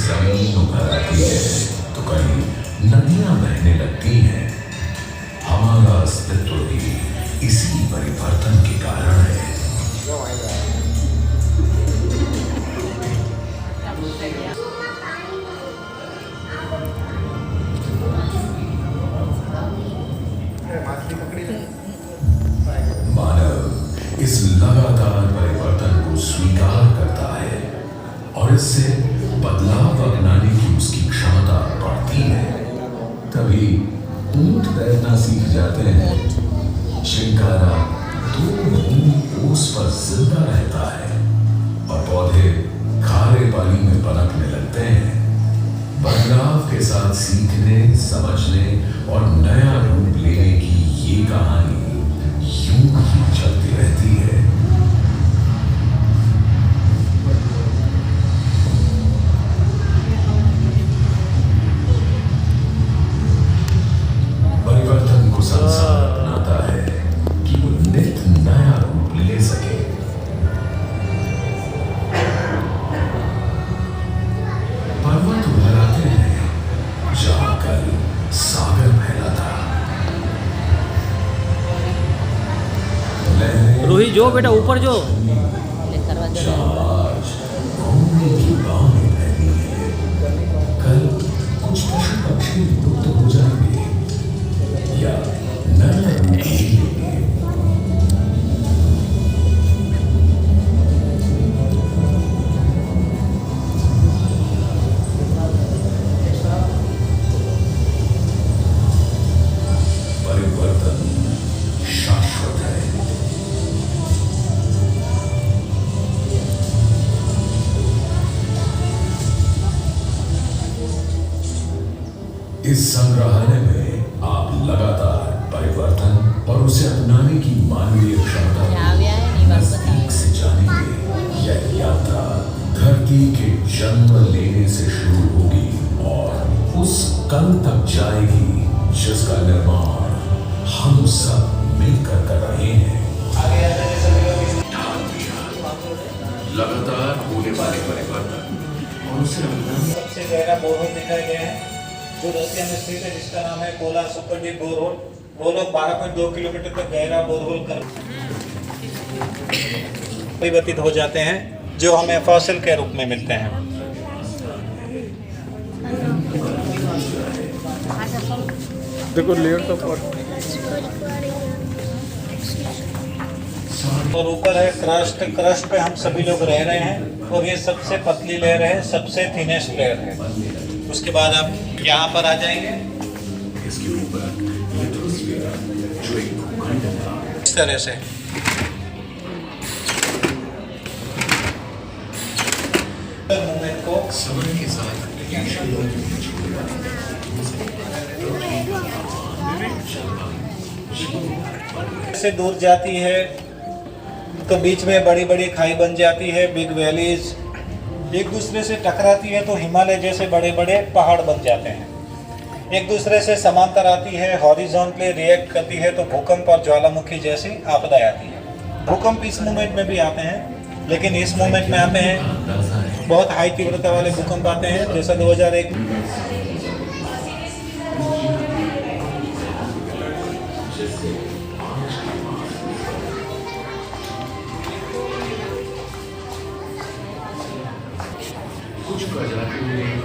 जमीन उभर आती है तो कहीं नदियां बहने लगती हैं। हमारा अस्तित्व भी इसी परिवर्तन के कारण है। मानव इस लगातार परिवर्तन को स्वीकार करता है और इससे बदलाव अपनाने की उसकी क्षमता बढ़ती है। तभी ऊंट तैरना सीख जाते हैं, चिंकारा 2 बूंद ओस पर जिंदा रहता है और पौधे खारे पानी में पनपने लगते हैं। बदलाव के साथ सीखने, समझने और नया रूप लेने की ये कहानी यूं ही चलती रहती है। परिवर्तन को संसार अपनाता है कि वो नित नया रूप ले सके। पर्वत उभर आते हैं जहां कल सागर फैला था। रूही जो बेटा ऊपर जो आज घूमने की बाहें फैली है। कल कुछ पशु पक्षी लुप्त हो जाएंगे या नया रूप लेंगे। परिवर्तन शाश्वत है। इस संग्रहालय में आप लगातार परिवर्तन और उसे अपनाने की मानवीय क्षमता को नजदीक से जानेंगे। यह यात्रा धरती के जन्म लेने से शुरू होगी और उस कल तक जाएगी जिसका निर्माण हम सब मिलकर कर रहे हैं। लगातार होने वाले परिवर्तन और उसे अपनाने सबसे गहरा बोरहोल दिखाया गया है जो रसिया में स्थित है, जिसका नाम है कोलार सुपर डीप बोरहोल। वो लोग 12.2 किलोमीटर तक गहरा बोरहोल कर परिवर्तित हो जाते हैं जो हमें फॉसिल के रूप में मिलते हैं। देखो लेयर तो और ऊपर है क्रस्ट। क्रस्ट पे हम सभी लोग रह रहे हैं और ये सबसे पतली लेयर है, सबसे थिनेस्ट लेयर है। उसके बाद आप यहाँ पर आ जाएंगे। इसके ऊपर लिथोस्फीयर जो एक भूखंड था। इस तरह से मूवमेंट को समय के साथ से दूर जाती है तो बीच में बड़ी बड़ी खाई बन जाती है, बिग वैलीज एक दूसरे से टकराती है तो हिमालय जैसे बड़े बड़े पहाड़ बन जाते हैं। एक दूसरे से समांतर आती है, हॉरिजॉन्टली रिएक्ट करती है तो भूकंप और ज्वालामुखी जैसी आपदाएं आती है। भूकंप इस मूवमेंट में भी आते हैं, लेकिन इस मूवमेंट में आते हैं बहुत हाई तीव्रता वाले भूकंप आते हैं, जैसा 2001 कुछ प्रजातियों में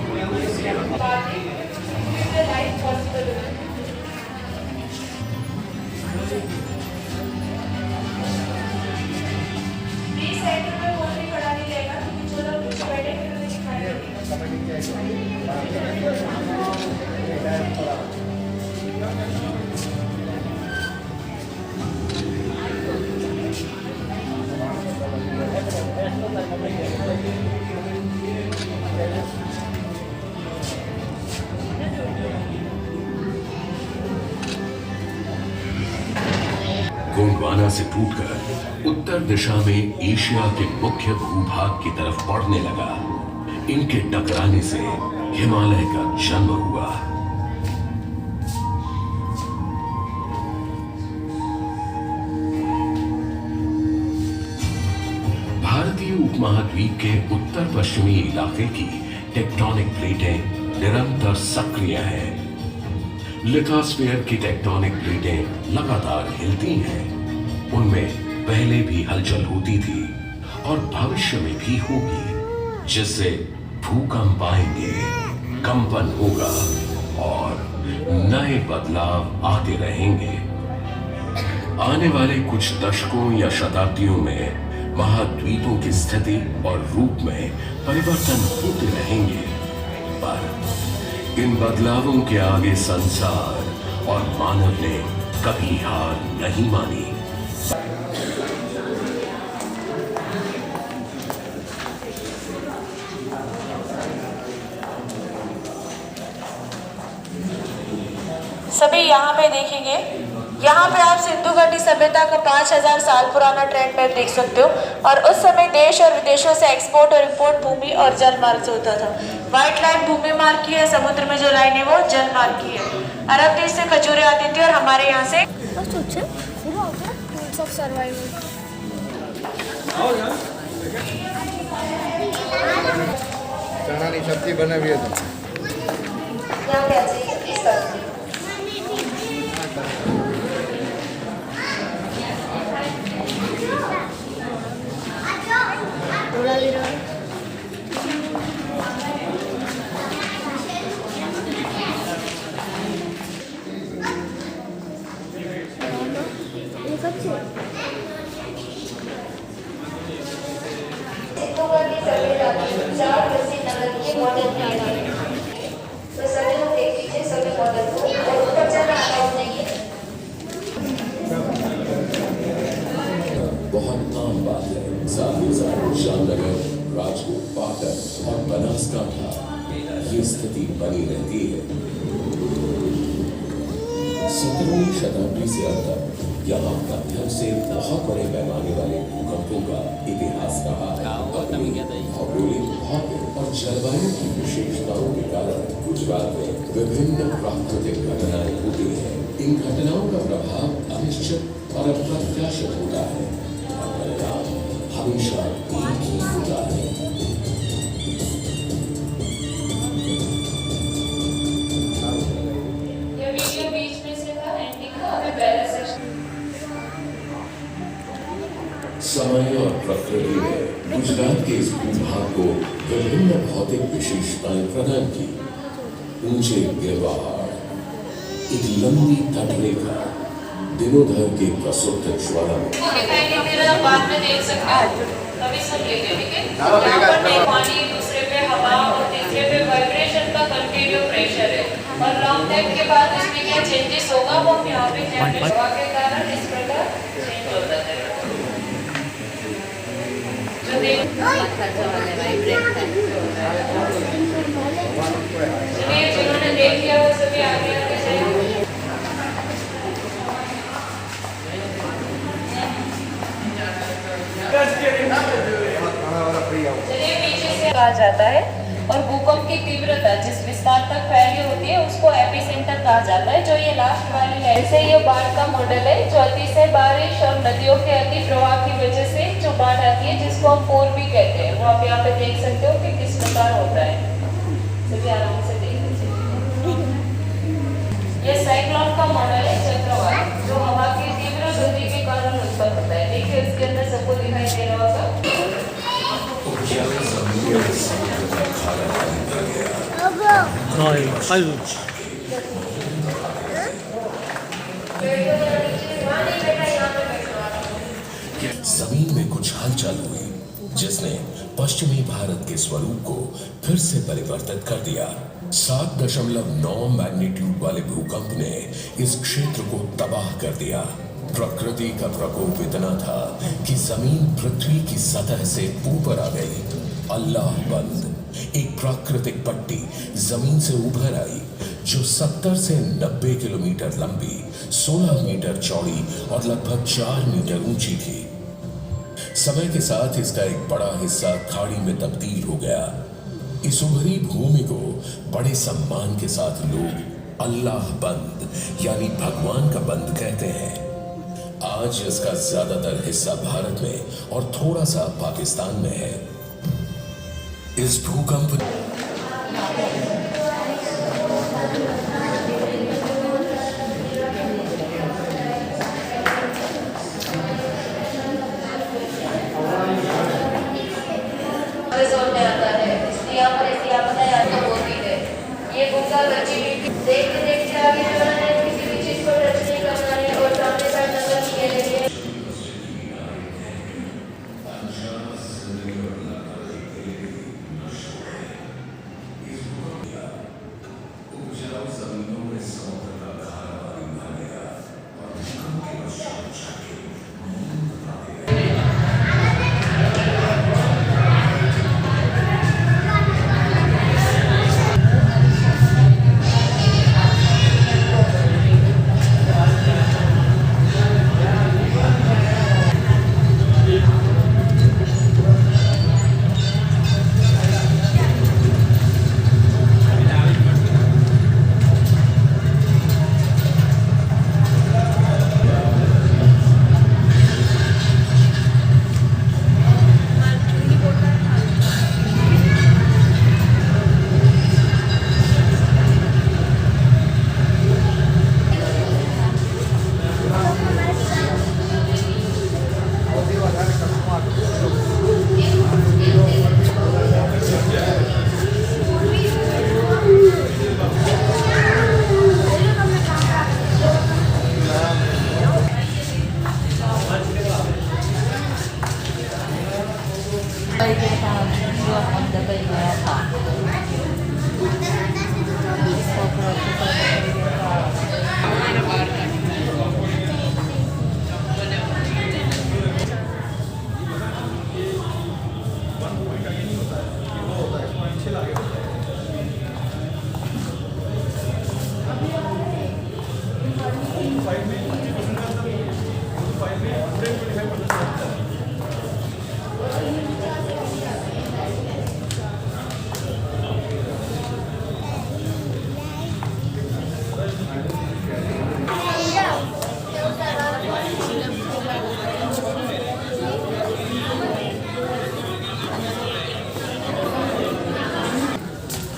गोंडवाना से टूटकर उत्तर दिशा में एशिया के मुख्य भूभाग की तरफ बढ़ने लगा। इनके टकराने से हिमालय का जन्म हुआ। भारतीय उपमहाद्वीप के उत्तर पश्चिमी इलाके की टेक्टोनिक प्लेटें निरंतर सक्रिय हैं। लिथोस्फीयर की टेक्टोनिक प्लेटें लगातार हिलती हैं। उनमें पहले भी हलचल होती थी और भविष्य में भी होगी, जिससे भूकंप आएंगे, कंपन होगा और नए बदलाव आते रहेंगे। आने वाले कुछ दशकों या शताब्दियों में महाद्वीपों की स्थिति और रूप में परिवर्तन होते रहेंगे, पर इन बदलावों के आगे संसार और मानव ने कभी हार नहीं मानी। सभी यहाँ पे देखेंगे, यहाँ पे आप सिंधु घाटी सभ्यता का 5000 साल पुराना ट्रेंड मैप देख सकते हो। और उस समय देश और विदेशों से एक्सपोर्ट और इंपोर्ट भूमि और जल मार्ग से होता था। व्हाइट लाइन भूमि मार्ग की है, समुद्र में जो लाइन है वो जल मार्ग की है। अरब देश से खजूरें आती थी और हमारे यहाँ से चना की सब्जी बनावी है तो यहाँ पे आ जाइए इस तरफ। बहुत आम बात है, साथ ही साथ जामनगर, राजकोट, पाटन और बनासकांठा ये स्थिति बनी रहती है। 17वीं शताब्दी से अब तक यहाँ मध्यम से बहुत बड़े पैमाने वाले भूकंपों का इतिहास रहा है। भौगोलिक, भौतिक और जलवायु की विशेषताओं के कारण गुजरात में विभिन्न प्राकृतिक घटनाएं होती हैं। इन घटनाओं का प्रभाव अनिश्चित और अप्रत्याशित होता है। परिणाम हमेशा एक ही होता है। ये वीडियो बीच में से था, एंडिंग था, अभी पहले सेक्शन। समय और प्रकृति ने गुजरात के इस भूभाग को विभिन्न भौतिक विशेषताएं प्रदान की। ऊंचे गिरवाहार, एक लंबी तटरेखा, दिनोधर के प्रसुप्त ज्वालामुखी। बाद में देख सकते हो, अभी सब लेंगे, ठीक है? यहाँ पर एक पानी, दूसरे पे हवा और तीसरे पे वाइब्रेशन का कंटिन्यू प्रेशर है। और लॉन्ग टाइम के बाद इसमें क्या चेंजेस होगा वो हम यहाँ पे हवा के कारण इस प्रकार चेंज होता है। जो चलिए जिन्होंने देख लिया वो सभी आगे आगे जाएंगे। चलिए पीछे से कहा जाता है। और भूकंप की तीव्रता जिस विस्तार तक फैली होती है उसको एपिसेंटर कहा जाता है। जो ये लास्ट वाली है, इसे ये बाढ़ का मॉडल है, जो अतिशय बारिश और नदियों के अति प्रवाह की वजह से जो बाढ़ आती है, जिसको हम पोर भी कहते हैं। वो आप यहाँ पे देख सकते हो कि किस प्रकार होता है। सभी आराम से देख लीजिए। ये साइक्लोन का मॉडल है, चक्रवात, जो हवा की तीव्र गति के कारण उत्पन्न होता है। देखिए इसके अंदर सबको दिखाई दे रहा होगा। जमीन में कुछ हलचल हुई जिसने पश्चिमी भारत के स्वरूप को फिर से परिवर्तित कर दिया। 7.9 मैग्नीट्यूड वाले भूकंप ने इस क्षेत्र को तबाह कर दिया। प्रकृति का प्रकोप इतना था कि जमीन पृथ्वी की सतह से ऊपर आ गई। अल्लाह बंद एक प्राकृतिक पट्टी जमीन से उभर आई जो 70 से 90 किलोमीटर लंबी, 16 मीटर चौड़ी और लगभग 4 मीटर ऊंची थी। समय के साथ इसका एक बड़ा हिस्सा खाड़ी में तब्दील हो गया। इस उभरी भूमि को बड़े सम्मान के साथ लोग अल्लाह बंद यानी भगवान का बंद कहते हैं। आज इसका ज्यादातर हिस्सा भारत में और थोड़ा सा पाकिस्तान में है। इस भूकंप रिजॉर्ट में आता है, इसलिए यहाँ पर ऐसी आपदा यात्रा होती है। ये गंगा बची देखते देखते आगे बढ़ना है, किसी भी चीज को टच नहीं करना है और सामने साइड नजर नहीं देनी है।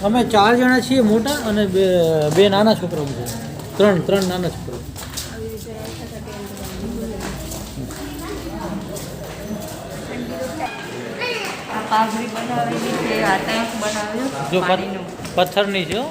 અમે 4 જણા છીએ મોટા અને બે નાના છોકરાઓ છે, ત્રણ નાના છોકરાઓ. આ પાઘડી બનાવેલી છે, આ ટેન્ક બનાવ્યું જો પાણીનું. પથ્થરની છે.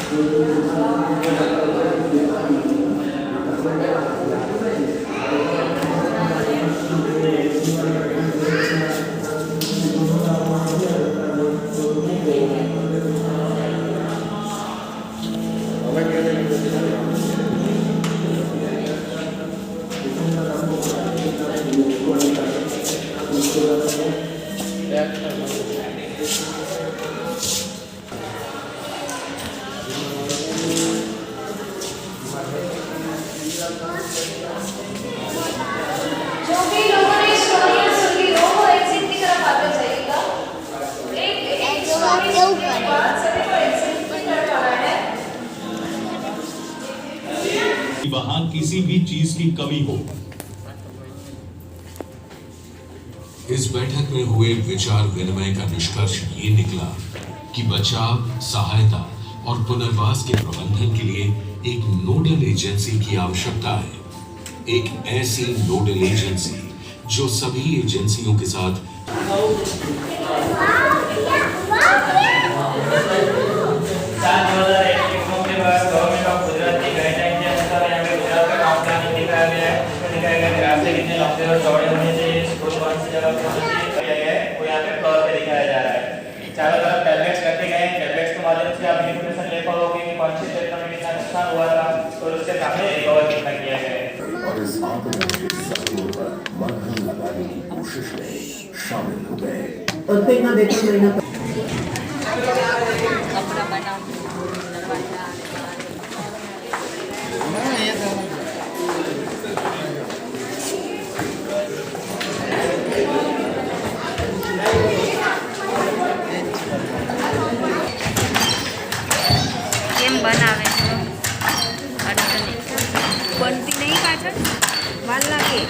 जो भी लोगों ने स्टोरी सुन ली हो वो एग्जिट की तरफ आते जाइएगा। एक स्टोरी सुनने के बाद सभी को एग्जिट की तरफ आना है। वहां किसी भी चीज की कमी हो। इस बैठक में हुए विचार विनिमय का निष्कर्ष ये निकला कि बचाव, सहायता और पुनर्वास के प्रबंधन के लिए एक नोडल एजेंसी की आवश्यकता है। एक ऐसी नोडल एजेंसी जो सभी एजेंसियों के साथ चारों तरफ टैबलेट्स रखे गए हैं। टैबलेट्स के माध्यम से आप इन्फॉर्मेशन ले पाओगे कि कौन से क्षेत्र में कितना नुकसान हुआ था और उससे काफी रिकवर कितना किया गया है। और इस आपदा के सफर पर मरहम लगाने की कोशिश में शामिल हो गए। કેમ બનાવે બનતી નહીં પાછળ વાર લાગે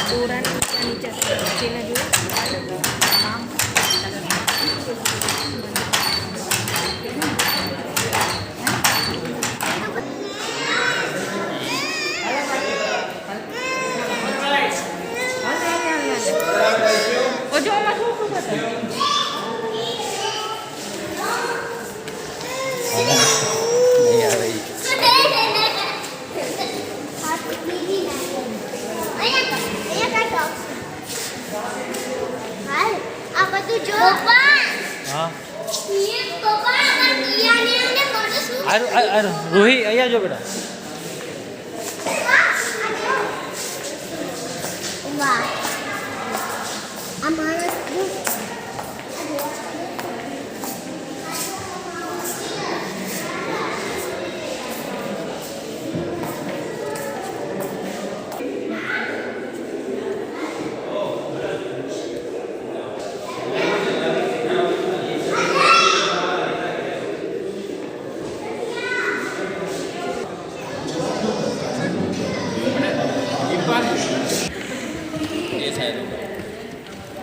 દોરા નીચે નીચેના જો જો આમાં શું શું થશે રોહી અહીંયા જો બેટા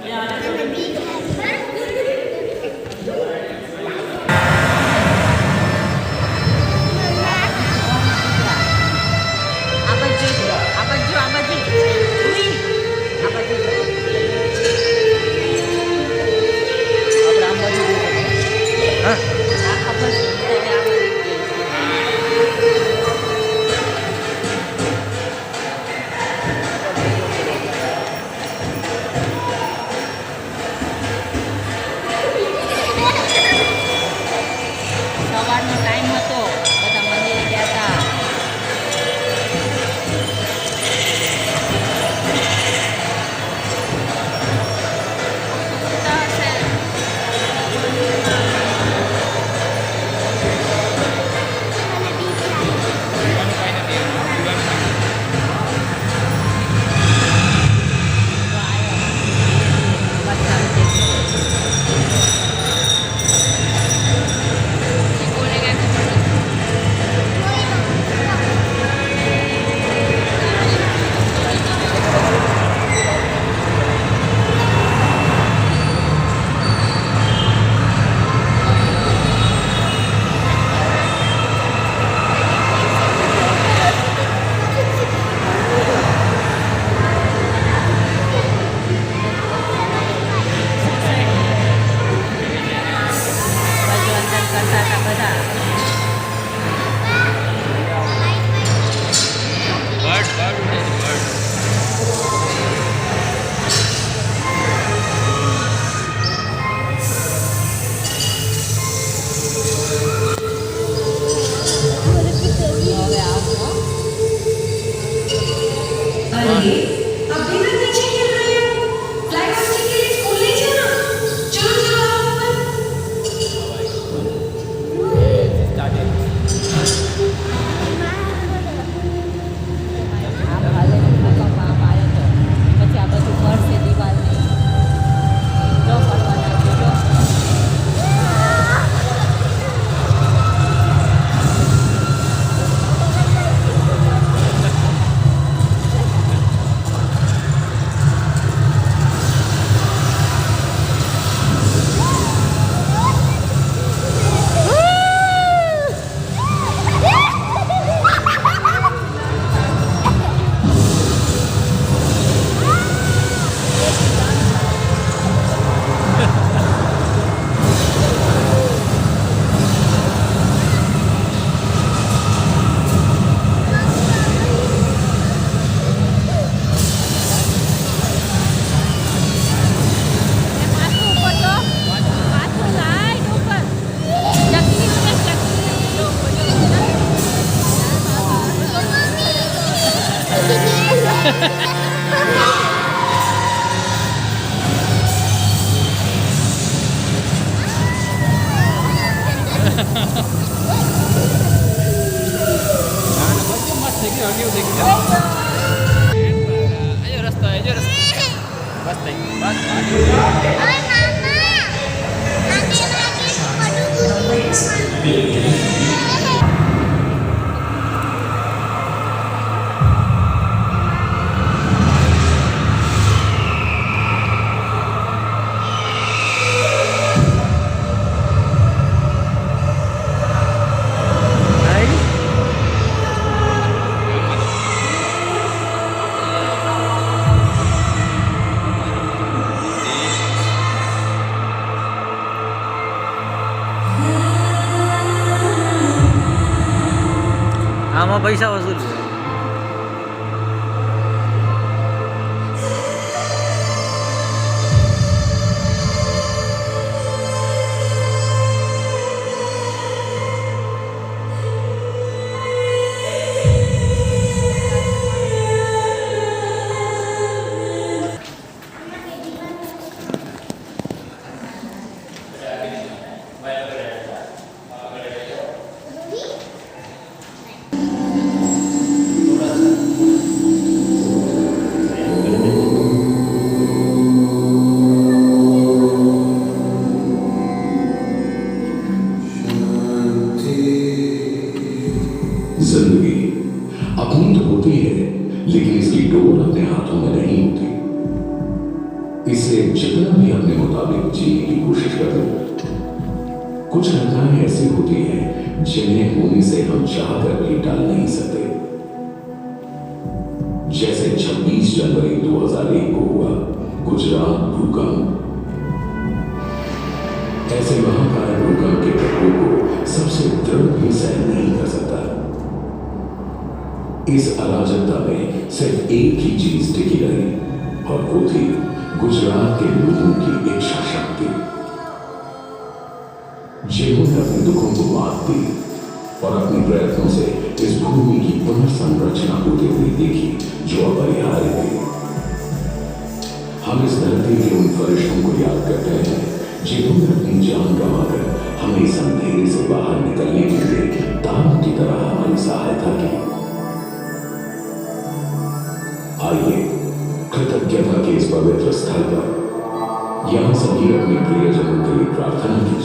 ये આમાં પૈસા વસૂલ છે. जिंदगी अपनी तो होती है, लेकिन इसकी डोर अपने हाथों में नहीं होती. इसे जितना भी अपने मुताबिक जीने की कोशिश करो, कुछ घटनाएं ऐसी होती हैं जिन्हें होने से हम चाहकर भी टाल नहीं सकते. जैसे 26 जनवरी 2001 को हुआ गुजरात भूकंप. ऐसे महाकाय भूकंप के प्रकोप को सबसे दृढ़ भी सहन नहीं कर सकता. इस अराजकता में सिर्फ एक ही चीज टिकी रही और वो थी गुजरात के लोगों की इच्छा शक्ति, जिन्होंने अपने दुखों को मात दी और अपने प्रयत्नों से इस भूमि की पुनर्संरचना होते हुए देखी जो अपरिहार्य थी. हम इस धरती के उन फरिश्तों को याद करते हैं जिन्होंने अपनी जान गंवाकर हमें इस अंधेरे से बाहर निकलने के लिए तारों की तरह हमारी सहायता की. आइए कृतज्ञता के इस पवित्र स्थल पर यहां सभी अपने प्रियजनों के लिए प्रार्थना की